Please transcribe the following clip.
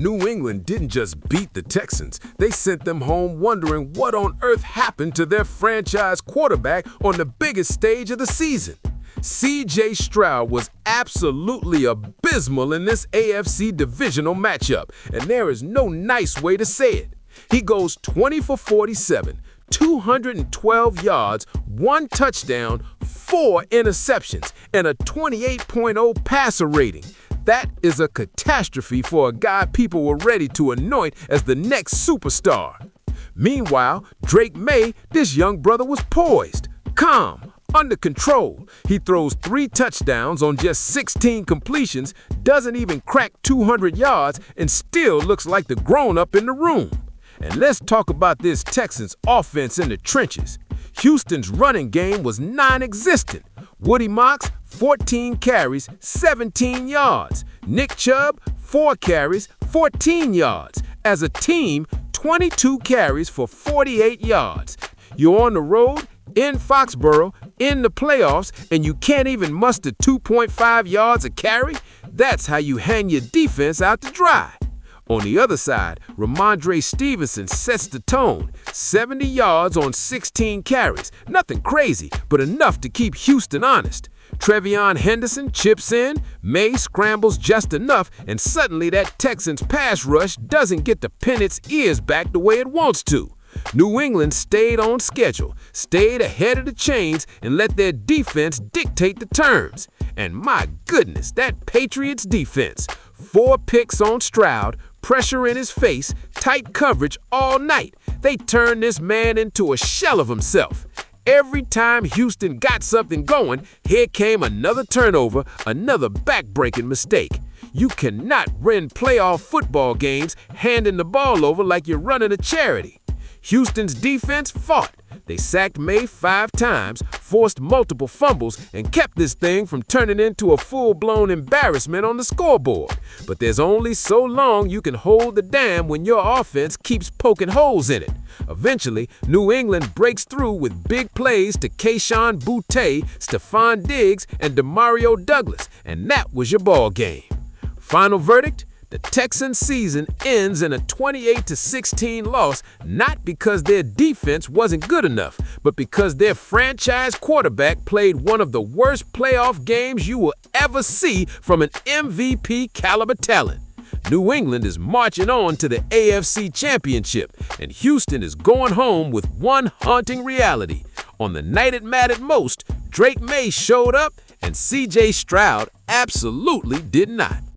New England didn't just beat the Texans, they sent them home wondering what on earth happened to their franchise quarterback on the biggest stage of the season. C.J. Stroud was absolutely abysmal in this AFC divisional matchup, and there is no nice way to say it. He goes 20 for 47, 212 yards, 1 touchdown, 4 interceptions, and a 28.0 passer rating. That is a catastrophe for a guy people were ready to anoint as the next superstar. Meanwhile, Drake May, this young brother, was poised, calm, under control. He throws 3 touchdowns on just 16 completions, doesn't even crack 200 yards, and still looks like the grown-up in the room. And let's talk about this Texans offense in the trenches. Houston's running game was non-existent. Woody Mox, 14 carries, 17 yards. Nick Chubb, 4 carries, 14 yards. As a team, 22 carries for 48 yards. You're on the road, in Foxborough, in the playoffs, and you can't even muster 2.5 yards a carry? That's how you hang your defense out to dry. On the other side, Ramondre Stevenson sets the tone. 70 yards on 16 carries. Nothing crazy, but enough to keep Houston honest. Trevion Henderson chips in, May scrambles just enough, and suddenly that Texans pass rush doesn't get to pin its ears back the way it wants to. New England stayed on schedule, stayed ahead of the chains, and let their defense dictate the terms. And my goodness, that Patriots defense. 4 picks on Stroud, pressure in his face, tight coverage all night. They turned this man into a shell of himself. Every time Houston got something going, here came another turnover, another back-breaking mistake. You cannot win playoff football games handing the ball over like you're running a charity. Houston's defense fought. They sacked May 5 times, forced multiple fumbles, and kept this thing from turning into a full-blown embarrassment on the scoreboard. But there's only so long you can hold the dam when your offense keeps poking holes in it. Eventually, New England breaks through with big plays to Kayshon Boutte, Stephon Diggs, and Demario Douglas, and that was your ball game. Final verdict? The Texans season ends in a 28-16 loss, not because their defense wasn't good enough, but because their franchise quarterback played one of the worst playoff games you will ever see from an MVP caliber talent. New England is marching on to the AFC Championship, and Houston is going home with one haunting reality. On the night it mattered most, Drake May showed up, and C.J. Stroud absolutely did not.